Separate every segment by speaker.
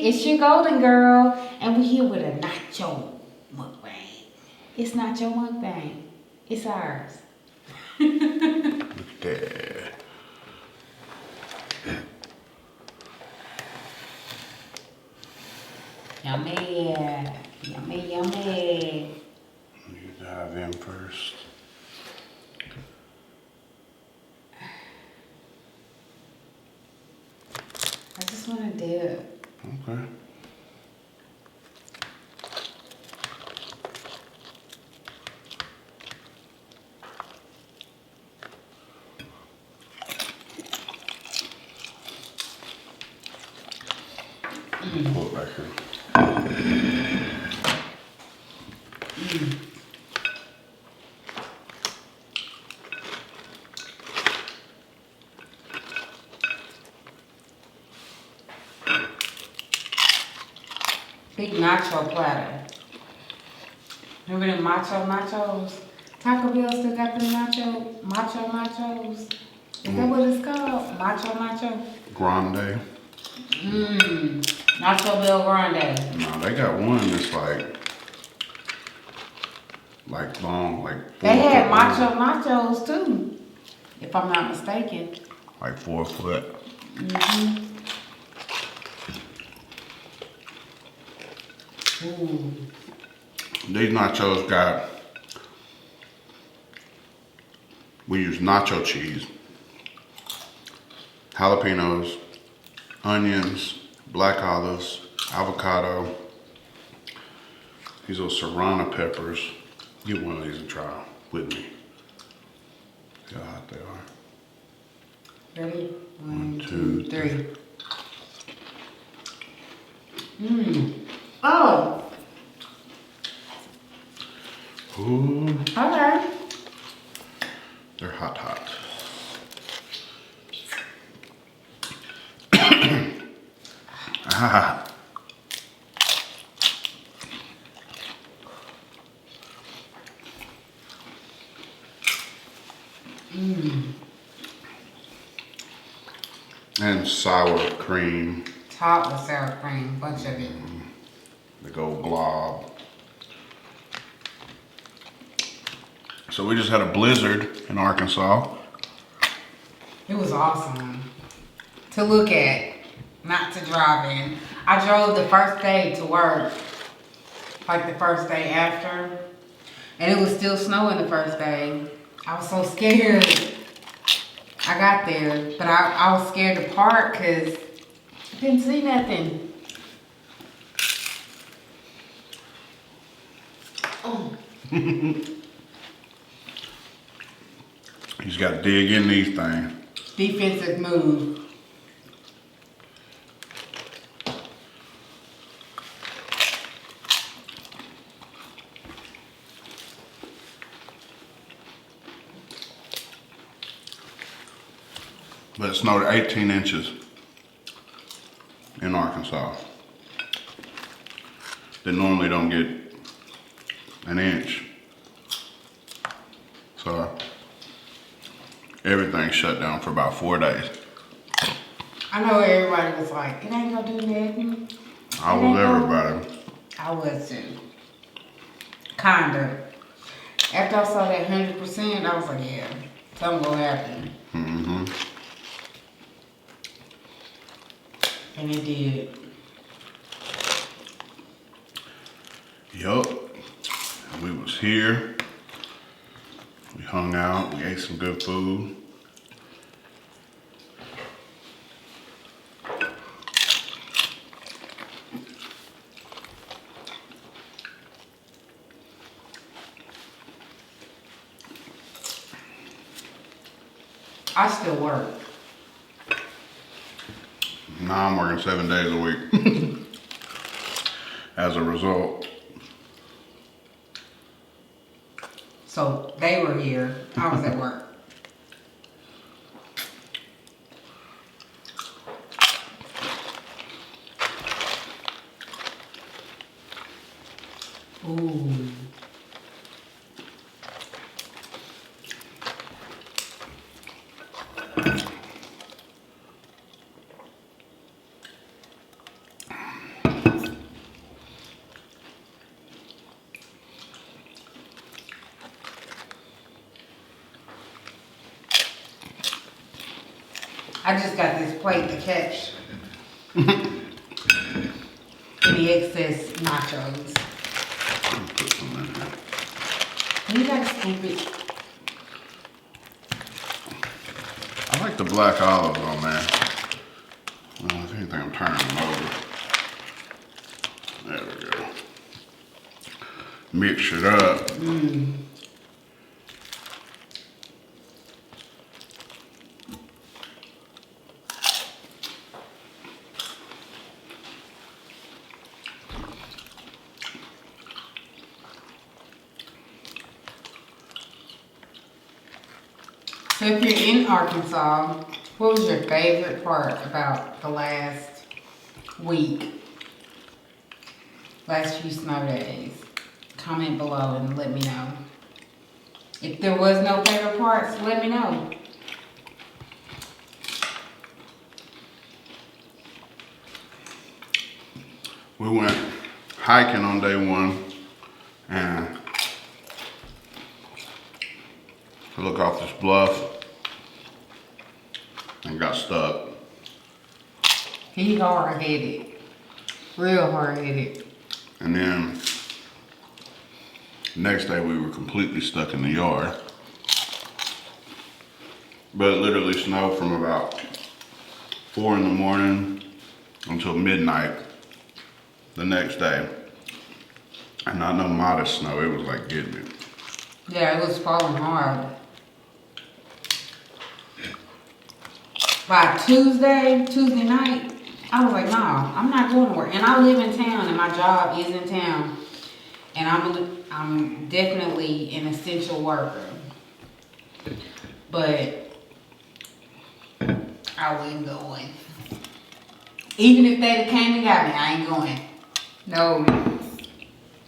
Speaker 1: it's your golden girl, and we're here with a Nacho Mukbang. It's Nacho Mukbang. It's ours.
Speaker 2: Look at that.
Speaker 1: Yummy. Yummy, yummy.
Speaker 2: You dive in first.
Speaker 1: I just want to dip.
Speaker 2: Okay. Pull it back here.
Speaker 1: Big nacho platter. Remember them Macho Nachos? Taco Bell still got them Macho Nachos. Is that what it's called? Macho Nacho?
Speaker 2: Grande.
Speaker 1: Nacho Bell Grande.
Speaker 2: No, they got one that's like long, like 4
Speaker 1: They had
Speaker 2: foot
Speaker 1: Macho
Speaker 2: long.
Speaker 1: Nachos too, if I'm not mistaken.
Speaker 2: Like 4 foot.
Speaker 1: Ooh.
Speaker 2: These nachos got, we use nacho cheese, jalapenos, onions, black olives, avocado, these little serrano peppers. Get one of these and try them with me. See how hot they are.
Speaker 1: Ready? One,
Speaker 2: 1,
Speaker 1: 2,
Speaker 2: 2,
Speaker 1: 3. Oh,
Speaker 2: Ooh,
Speaker 1: okay.
Speaker 2: they're hot, hot. Ah. And sour cream,
Speaker 1: Top with sour cream, bunch of it.
Speaker 2: the gold glob. So we just had a blizzard in Arkansas.
Speaker 1: It was awesome to look at, not to drive in. I drove the first day to work, like the first day after, and it was still snowing the first day. I was so scared. I got there, but I was scared to park because I didn't see nothing. Oh.
Speaker 2: You just gotta dig in these things.
Speaker 1: Defensive move.
Speaker 2: But it snowed 18 inches in Arkansas. They normally don't get an inch. So everything shut down for about 4 days.
Speaker 1: I know everybody was like, it ain't gonna do nothing.
Speaker 2: I was everybody.
Speaker 1: I was too. Kinda. After I saw that 100%, I was like, yeah, something will happen. And it did.
Speaker 2: Yup. We was here. We hung out. We ate some good food.
Speaker 1: I still work.
Speaker 2: Now I'm working 7 days a week. As a result.
Speaker 1: So they were here. I was at work. Ooh. I just got this plate to catch any excess nachos.
Speaker 2: Put some in there.
Speaker 1: You gotta scoop it.
Speaker 2: I like the black olives on there. Well, if anything, I'm turning them over. There we go. Mix it up.
Speaker 1: So if you're in Arkansas, what was your favorite part about the last week? Last few snow days? Comment below and let me know. If there was no favorite parts, let me know.
Speaker 2: We went hiking on day one and I look off this bluff and got stuck.
Speaker 1: He hard-headed. Real hard-headed.
Speaker 2: And then next day we were completely stuck in the yard. But it literally snowed from about 4 in the morning until midnight the next day. And not no modest snow, it was like getting it.
Speaker 1: Yeah, it was falling hard. By Tuesday night, I was like, no, I'm not going to work. And I live in town and my job is in town. And I'm definitely an essential worker. But I wasn't going. Even if they came and got me, I ain't going. No.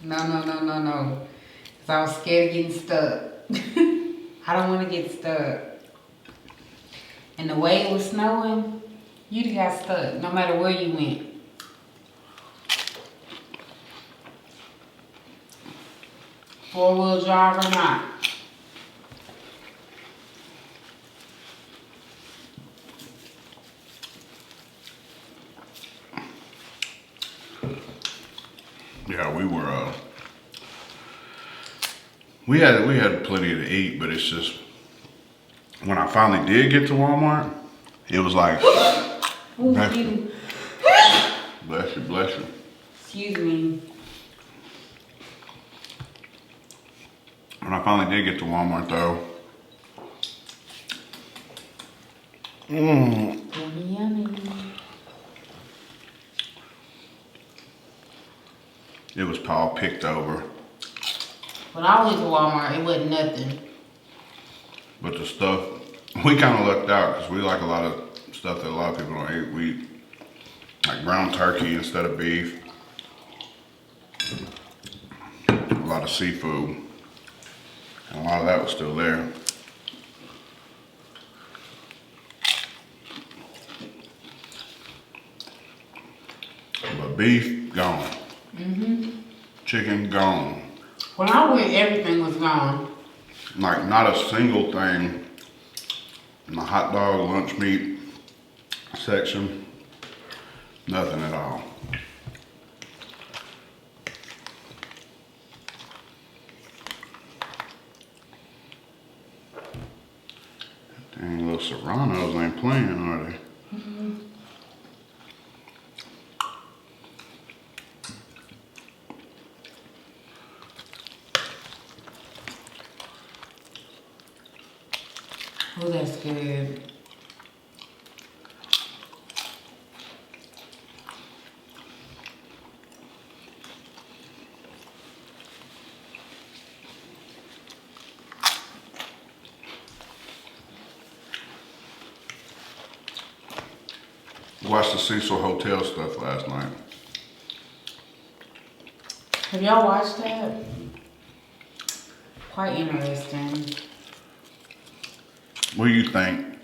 Speaker 1: No. Because I was scared of getting stuck. I don't want to get stuck. And the way it was snowing, you'd have got stuck no matter where you went. Four-wheel drive or not.
Speaker 2: Yeah, we had plenty to eat, but it's just when I finally did get to Walmart, it was like bless you.
Speaker 1: Excuse me.
Speaker 2: When I finally did get to Walmart though,
Speaker 1: Yummy.
Speaker 2: it was all picked over.
Speaker 1: When I went to Walmart, it wasn't nothing.
Speaker 2: But the stuff, we kind of lucked out because we like a lot of stuff that a lot of people don't eat. We eat like ground turkey instead of beef. A lot of seafood. And a lot of that was still there. But beef, gone. Chicken, gone.
Speaker 1: When I went, everything was gone.
Speaker 2: Like not a single thing in the hot dog, lunch meat section. Nothing at all. Dang, little serranos ain't playing, are they?
Speaker 1: Oh, that's good.
Speaker 2: Watched the Cecil Hotel stuff last night.
Speaker 1: Have y'all watched that? Quite interesting.
Speaker 2: What do you think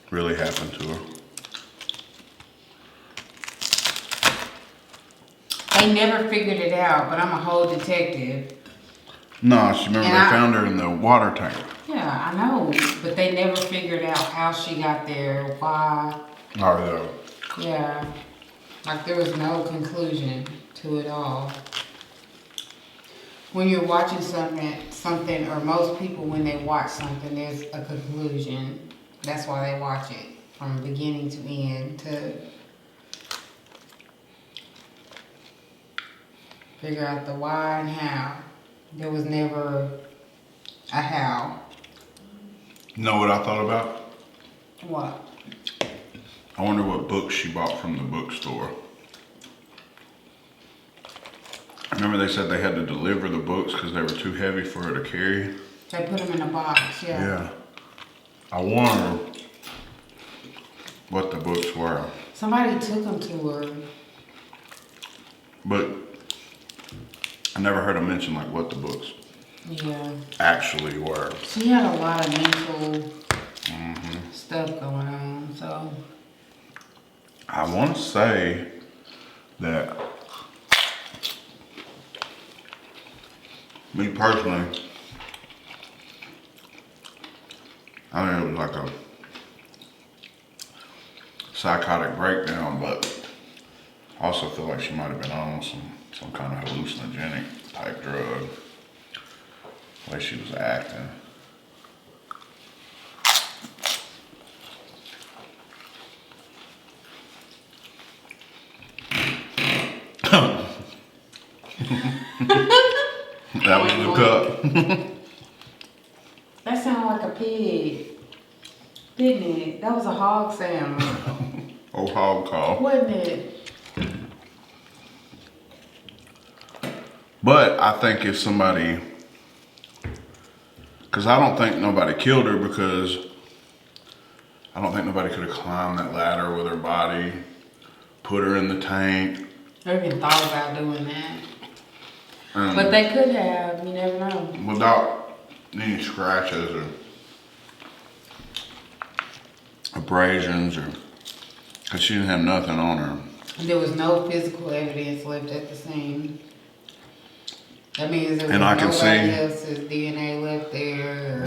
Speaker 2: really happened to her?
Speaker 1: They never figured it out, but I'm a whole detective.
Speaker 2: No, she remember
Speaker 1: And
Speaker 2: they found her in the water tank.
Speaker 1: Yeah, I know, but they never figured out how she got there, why.
Speaker 2: Oh,
Speaker 1: Yeah, like there was no conclusion to it all. When you're watching something, or most people when they watch something, there's a conclusion. That's why they watch it from beginning to end to figure out the why and how. There was never a how.
Speaker 2: You know what I thought about?
Speaker 1: What?
Speaker 2: I wonder what books she bought from the bookstore. Remember they said they had to deliver the books because they were too heavy for her to carry?
Speaker 1: They put them in a box, yeah.
Speaker 2: Yeah. I wonder what the books were.
Speaker 1: Somebody took them to her.
Speaker 2: But I never heard them mention like what the books
Speaker 1: Yeah.
Speaker 2: actually were.
Speaker 1: She had a lot of mental stuff going on, so.
Speaker 2: I want to say that me personally, I think it was like a psychotic breakdown, but I also feel like she might have been on some kind of hallucinogenic type drug. The way she was acting. That was the cup.
Speaker 1: That sounded like a pig, didn't it? That was a hog sound,
Speaker 2: Old hog call.
Speaker 1: wasn't it?
Speaker 2: But I think if somebody, because I don't think nobody killed her because I don't think nobody could have climbed that ladder with her body, put her in the tank.
Speaker 1: I even thought about doing that.
Speaker 2: And
Speaker 1: But they could have, you never know.
Speaker 2: without any scratches or abrasions or, because she didn't have nothing on her.
Speaker 1: There was no physical evidence left at the scene. That means there was
Speaker 2: And I can see-
Speaker 1: nobody else's DNA left there. Or,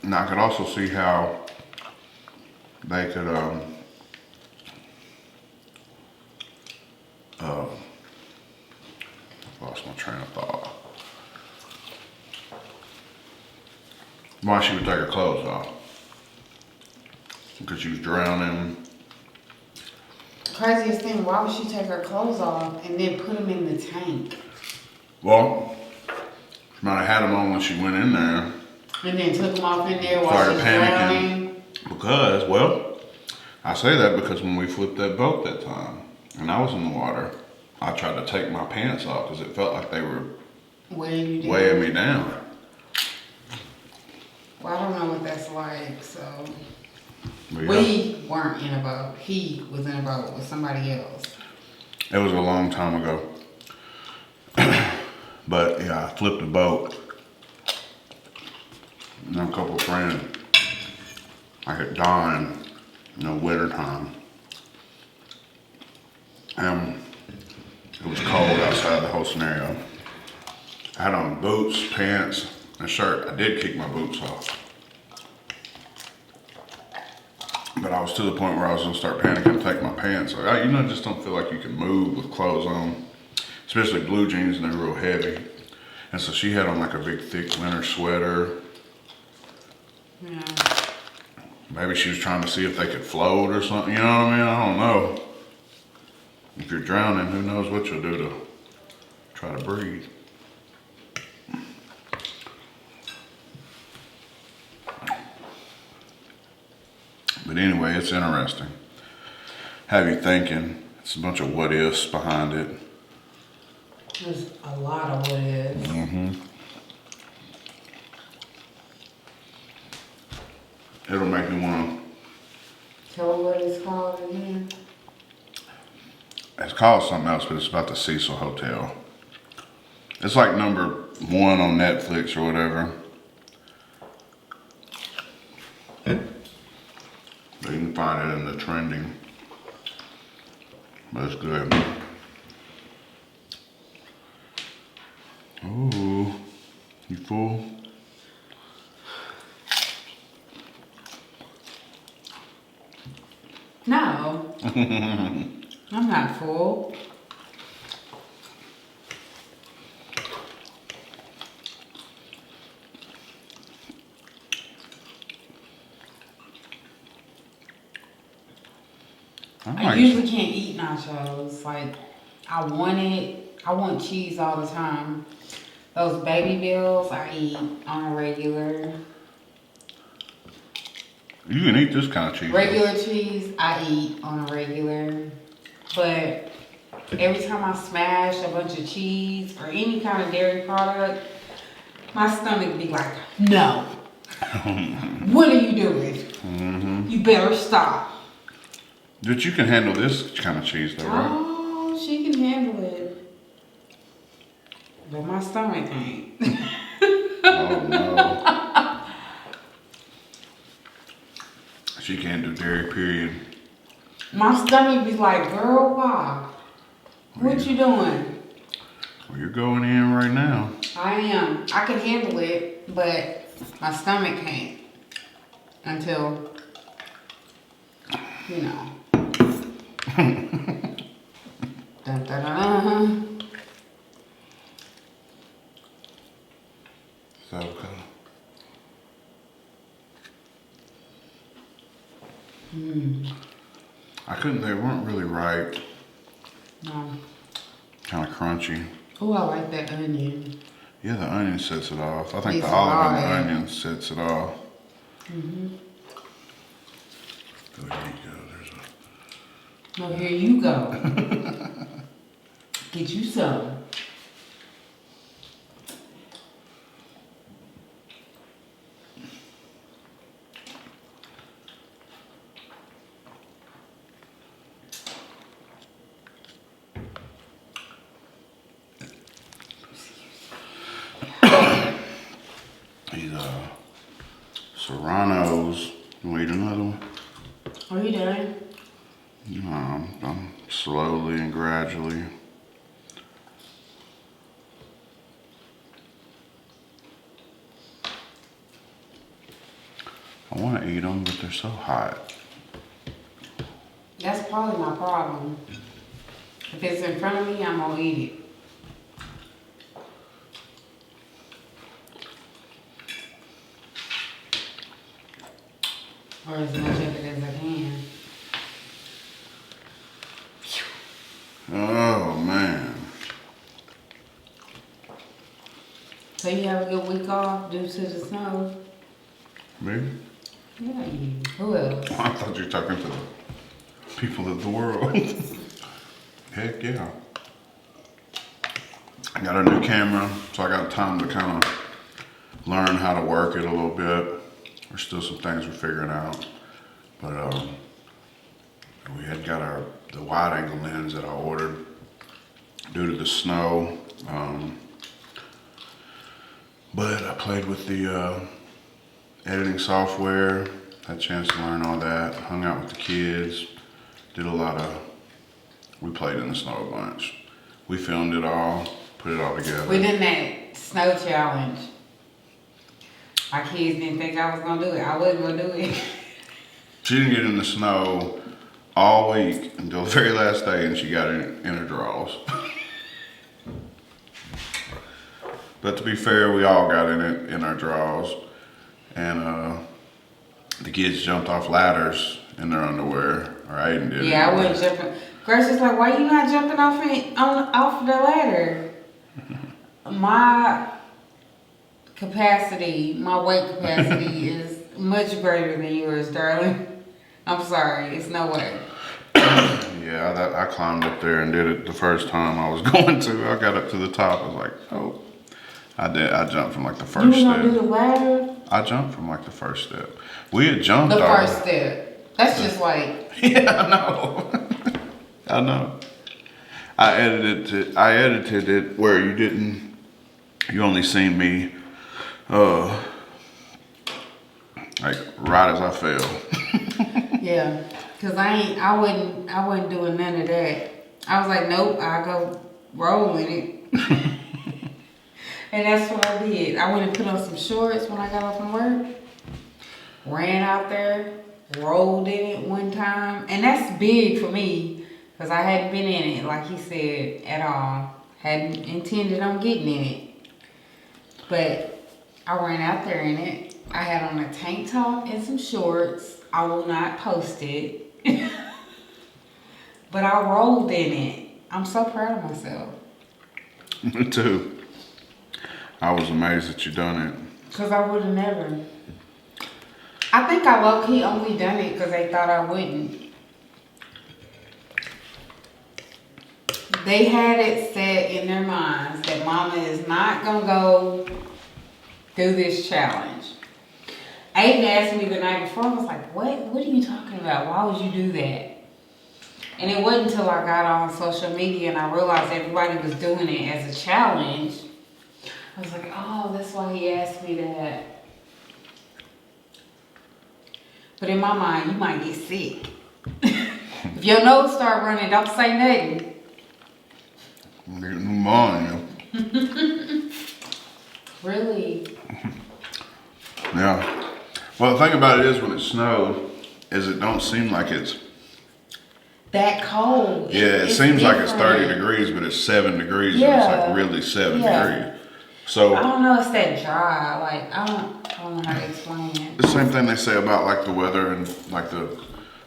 Speaker 2: And I could also see how they could lost my train of thought. Why she would take her clothes off? Because she was drowning.
Speaker 1: Craziest thing, why would she take her clothes off and then put them in the tank?
Speaker 2: Well, she might have had them on when she went in there.
Speaker 1: And then took them off in there while
Speaker 2: Started
Speaker 1: she's
Speaker 2: panicking.
Speaker 1: drowning?
Speaker 2: Because, well, I say that because when we flipped that boat that time, and I was in the water, I tried to take my pants off because it felt like they were
Speaker 1: Weighing you down?
Speaker 2: weighing me down.
Speaker 1: Well, I don't know what that's like, so.
Speaker 2: But yeah,
Speaker 1: We weren't in a boat. He was in a boat with somebody else.
Speaker 2: it was a long time ago. But yeah, I flipped the boat. And a couple of friends, like at dawn, winter time. It was cold outside the whole scenario. I had on boots, pants, and a shirt. I did kick my boots off. But I was to the point where I was gonna start panicking and take my pants off. I just don't feel like you can move with clothes on, especially blue jeans, and they're real heavy. And so she had on like a big thick winter sweater.
Speaker 1: Yeah.
Speaker 2: Maybe she was trying to see if they could float or something, you know what I mean? I don't know. If you're drowning, who knows what you'll do to try to breathe. But anyway, it's interesting. Have you thinking. It's a bunch of what ifs behind it.
Speaker 1: There's a lot of what is.
Speaker 2: It'll make me want
Speaker 1: Tell her what it's called again.
Speaker 2: it's called something else, but it's about the Cecil Hotel. It's like #1 on Netflix or whatever. But you can find it in the trending. But it's good. Ooh, you full?
Speaker 1: No. I'm not full. I usually can't eat nachos. Like, I want cheese all the time. Those baby bills I eat on a regular.
Speaker 2: You can eat this kind of cheese.
Speaker 1: Regular cheese I eat on a regular. But every time I smash a bunch of cheese or any kind of dairy product, my stomach be like, no. What are you doing?
Speaker 2: Mm-hmm.
Speaker 1: You better stop.
Speaker 2: But you can handle this kind of cheese though, right?
Speaker 1: Oh, she can handle it. But my stomach can't.
Speaker 2: Oh no. She can't do dairy, period.
Speaker 1: My stomach be like, girl, why? What you doing?
Speaker 2: Well, you're going in right now.
Speaker 1: I am. I can handle it, but my stomach can't. Until, you know. Dun, dun, dun.
Speaker 2: It's avocado. They weren't really ripe.
Speaker 1: No.
Speaker 2: Kind of crunchy.
Speaker 1: Oh, I like that onion.
Speaker 2: Yeah, the onion sets it off. I think
Speaker 1: It's
Speaker 2: the olive and the
Speaker 1: raw,
Speaker 2: onion sets it off.
Speaker 1: Mm-hmm.
Speaker 2: Oh, here you go. There's a...
Speaker 1: No, here you go. Get you some.
Speaker 2: These serranos. You want to eat another one?
Speaker 1: Are you done?
Speaker 2: I'm slowly and gradually. I want to eat them, but they're so hot.
Speaker 1: That's probably my problem. If it's in front of me, I'm gonna eat it. Or as much of it as I can.
Speaker 2: Oh, man.
Speaker 1: So you have a good week off due to the snow?
Speaker 2: Me?
Speaker 1: Yeah, you. Who else?
Speaker 2: I thought you were talking to the people of the world. Heck yeah. I got a new camera, so I got time to kind of learn how to work it a little bit. There's still some things we're figuring out. But we had got the wide angle lens that I ordered due to the snow. But I played with the editing software, had a chance to learn all that, hung out with the kids, did a lot of, we played in the snow a bunch. We filmed it all, put it all together.
Speaker 1: We did that snow challenge. My kids didn't think I was gonna do it. I wasn't gonna do it.
Speaker 2: She didn't get in the snow all week until the very last day, and she got in her drawers. But to be fair, we all got in it in our drawers, and the kids jumped off ladders in their underwear, or Aiden did.
Speaker 1: Yeah, I wasn't jumping. Grace was like, "Why you not jumping off off the ladder?" My capacity, my weight capacity is much greater than yours, darling. I'm sorry, it's no way.
Speaker 2: Yeah, I climbed up there and did it the first time I was going to. I got up to the top. I was like, oh. I did. I jumped from like the first step.
Speaker 1: You gonna do the ladder?
Speaker 2: I jumped from like the first step. We had jumped.
Speaker 1: The first step. That's just like.
Speaker 2: Yeah, I know. I know. I edited it where you didn't. You only seen me, like right as I fell.
Speaker 1: Yeah, cause I wasn't doing none of that. I was like, nope, I'll go roll in it. And that's what I did. I went and put on some shorts when I got off from work. Ran out there, rolled in it one time. And that's big for me because I hadn't been in it, like he said, at all. Hadn't intended on getting in it. But I ran out there in it. I had on a tank top and some shorts. I will not post it. But I rolled in it. I'm so proud of myself.
Speaker 2: Me too. I was amazed that you done it.
Speaker 1: Because I would have never. I think I low-key only done it because they thought I wouldn't. They had it set in their minds that Mama is not going to go do this challenge. Aiden asked me the night before, I was like, what are you talking about? Why would you do that? And it wasn't until I got on social media and I realized everybody was doing it as a challenge. I was like, oh, that's why he asked me that. But in my mind, you might get sick. If your nose start running, don't say nothing.
Speaker 2: I'm getting pneumonia.
Speaker 1: Really?
Speaker 2: Yeah. Well, the thing about it is when it snows, is it don't seem like it's
Speaker 1: that cold.
Speaker 2: Yeah, it seems like it's 30 degrees, but it's 7 degrees.
Speaker 1: Yeah.
Speaker 2: And it's like really 7 degrees. So
Speaker 1: I don't know. It's that dry. Like I don't know how to explain it.
Speaker 2: The same thing they say about like the weather and like the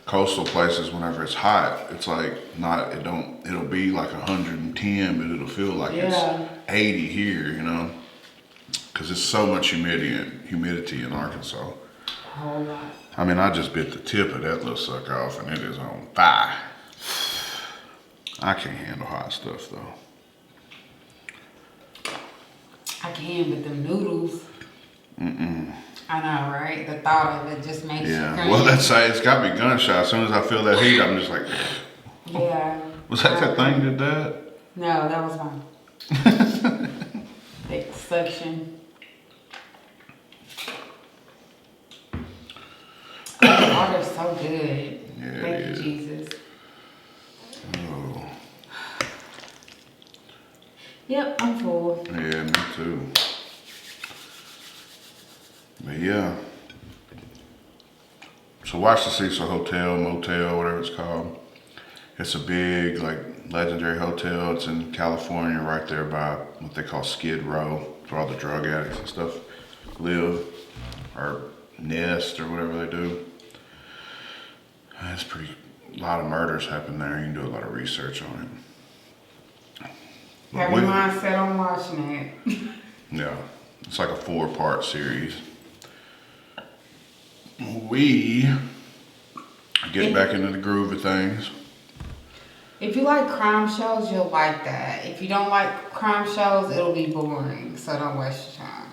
Speaker 2: coastal places. Whenever it's hot, it's like not. It'll be like 110, but it'll feel like it's 80 here. You know, because it's so much humidity in Arkansas.
Speaker 1: A whole lot.
Speaker 2: I mean, I just bit the tip of that little sucker off, and it is on fire. I can't handle hot stuff though.
Speaker 1: I can, but them noodles. I know, right? The thought of it just makes you cringe.
Speaker 2: Well, it's got me gunshot. As soon as I feel that heat, I'm just like.
Speaker 1: Yeah.
Speaker 2: Was that thing did that?
Speaker 1: No, that was mine. The suction. The water's so good.
Speaker 2: Yeah,
Speaker 1: Thank
Speaker 2: it
Speaker 1: you,
Speaker 2: is.
Speaker 1: Jesus.
Speaker 2: Oh.
Speaker 1: Yep, I'm full.
Speaker 2: Yeah, me too. But yeah. So watch the Cecil Hotel, Motel, whatever it's called. It's a big, like, legendary hotel. It's in California, right there by what they call Skid Row, where all the drug addicts and stuff live, or nest, or whatever they do. It's a lot of murders happen there. You can do a lot of research on it.
Speaker 1: Have your mind set on watching it.
Speaker 2: Yeah, it's like a 4-part series. We get back into the groove of things.
Speaker 1: If you like crime shows, you'll like that. If you don't like crime shows, it'll be boring. So don't waste your time.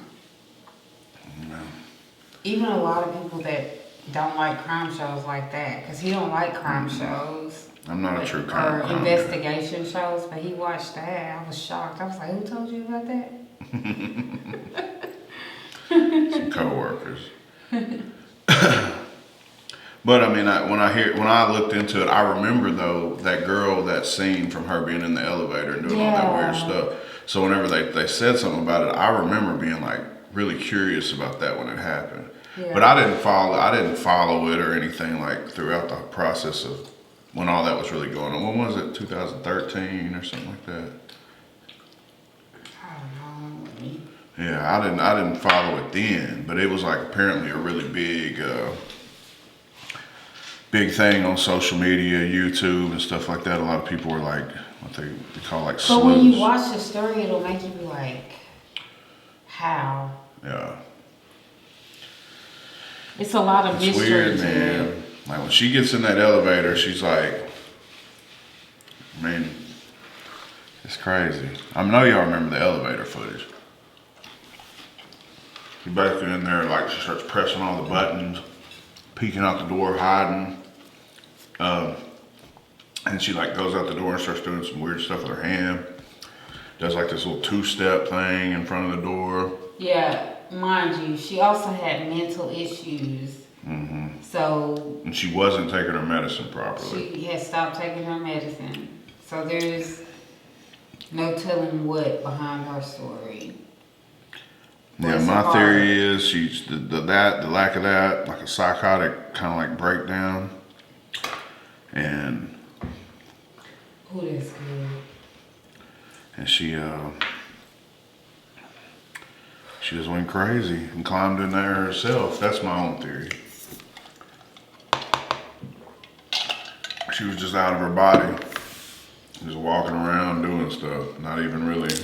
Speaker 2: Yeah.
Speaker 1: Even a lot of people that don't like crime shows like that, because he don't like crime shows.
Speaker 2: I'm not a true crime
Speaker 1: or investigation shows, but he watched that. I was shocked. I was like, who told you about that?
Speaker 2: Some coworkers. But I mean, when I looked into it, I remember though that scene from her being in the elevator and doing all that weird stuff. So whenever they said something about it, I remember being like really curious about that when it happened. Yeah. But I didn't follow it or anything like throughout the process of when all that was really going on. When was it? 2013 or something like that?
Speaker 1: I don't know.
Speaker 2: Yeah, I didn't follow it then, but it was like apparently a really big thing on social media, YouTube and stuff like that. A lot of people were like what they call like sleuths.
Speaker 1: But when you watch the story, it'll make you be like, how?
Speaker 2: Yeah.
Speaker 1: It's a lot of mystery.
Speaker 2: Weird, man. Like when she gets in that elevator, she's like, I mean, it's crazy. I know y'all remember the elevator footage. She's basically in there, like she starts pressing all the buttons, peeking out the door, hiding. And she like goes out the door and starts doing some weird stuff with her hand. Does like this little 2-step thing in front of the door.
Speaker 1: Yeah, mind you, she also had mental issues. Mm-hmm. So.
Speaker 2: And she wasn't taking her medicine properly.
Speaker 1: She had stopped taking her medicine. So there's no telling what behind her story.
Speaker 2: Yeah, my theory is she's the lack of that, like a psychotic kind of like breakdown, and
Speaker 1: Oh, that's good.
Speaker 2: and she just went crazy and climbed in there herself. That's my own theory. She was just out of her body, just walking around doing stuff, not even really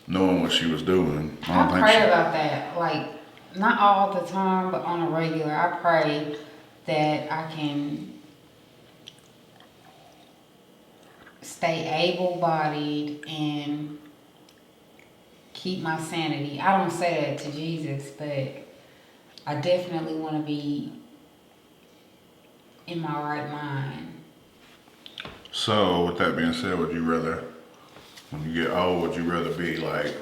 Speaker 2: knowing what she was doing.
Speaker 1: I pray about that, like, not all the time, but on a regular. I pray that I can stay able-bodied and keep my sanity. I don't say that to Jesus, but I definitely want to be in my right mind.
Speaker 2: So, with that being said, would you rather, when you get old, would you rather be like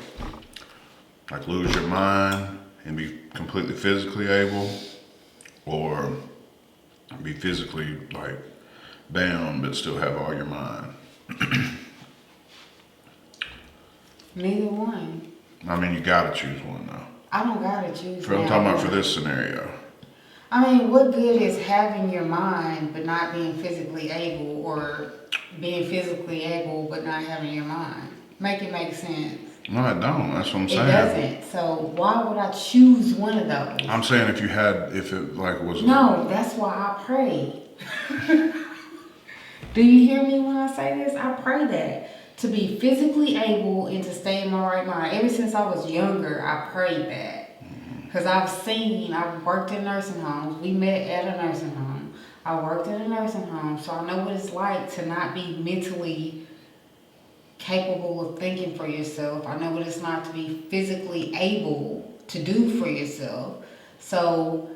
Speaker 2: lose your mind and be completely physically able, or be physically like bound but still have all your mind?
Speaker 1: Neither one.
Speaker 2: I mean, you gotta choose one though.
Speaker 1: I don't gotta choose.
Speaker 2: I'm talking about for this scenario.
Speaker 1: I mean, what good is having your mind but not being physically able, or being physically able but not having your mind? Make it make sense.
Speaker 2: No, I don't. That's what I'm saying.
Speaker 1: It doesn't. So why would I choose one of those?
Speaker 2: I'm saying if it like was.
Speaker 1: No, that's why I pray. Do you hear me when I say this? I pray that. To be physically able and to stay in my right mind. Ever since I was younger, I prayed that. Because I've worked in nursing homes. We met at a nursing home. I worked in a nursing home, so I know what it's like to not be mentally capable of thinking for yourself. I know what it's like to be physically able to do for yourself. So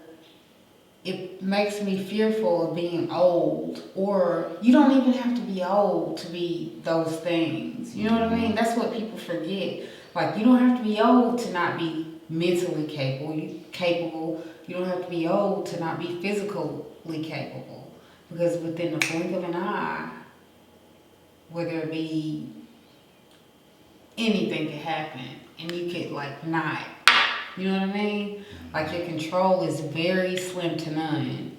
Speaker 1: it makes me fearful of being old, or you don't even have to be old to be those things. You know what I mean? That's what people forget. Like, you don't have to be old to not be mentally capable. You don't have to be old to not be physically capable. Because within the blink of an eye, whether it be anything could happen, and you could like not. You know what I mean? Like, your control is very slim to none.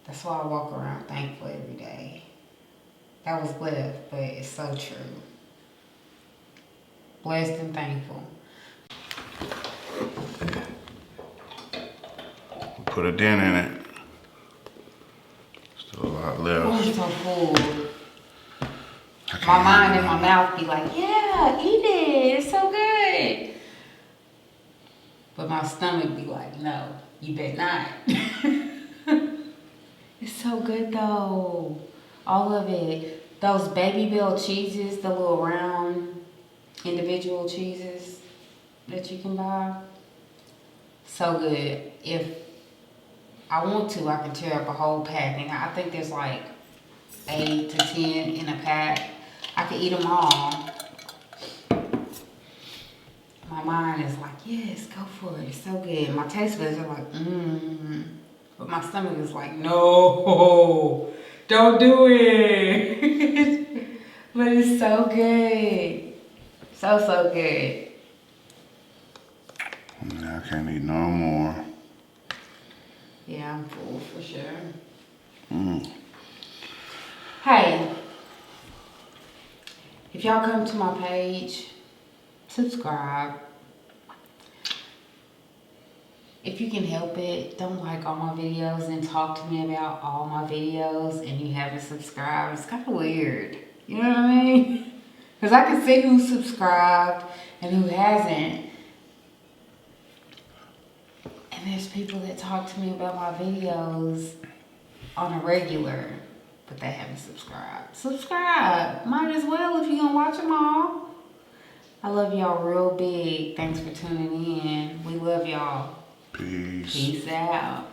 Speaker 1: That's why I walk around thankful every day. That was left, but it's so true. Blessed and thankful.
Speaker 2: Put a dent in it. Still a lot left.
Speaker 1: Oh, I'm so full. My mind and my mouth be like, yeah, eat it. It's so good. But my stomach be like, no, you bet not. It's so good though. All of it. Those Baby Bell cheeses, the little round individual cheeses that you can buy. So good. If I want to, I can tear up a whole pack. And I think there's like 8 to 10 in a pack. I could eat them all. My mind is like, yes, go for it. It's so good. My taste buds are like, But my stomach is like, no, don't do it. But it's so good. So good.
Speaker 2: Yeah, I can't eat no more.
Speaker 1: Yeah, I'm full for sure. Hey, if y'all come to my page, subscribe. If you can help it, don't like all my videos and talk to me about all my videos and you haven't subscribed. It's kind of weird. You know what I mean? Because I can see who's subscribed and who hasn't. And there's people that talk to me about my videos on a regular, but they haven't subscribed. Subscribe. Might as well if you're going to watch them all. I love y'all real big. Thanks for tuning in. We love y'all.
Speaker 2: Peace.
Speaker 1: Peace out.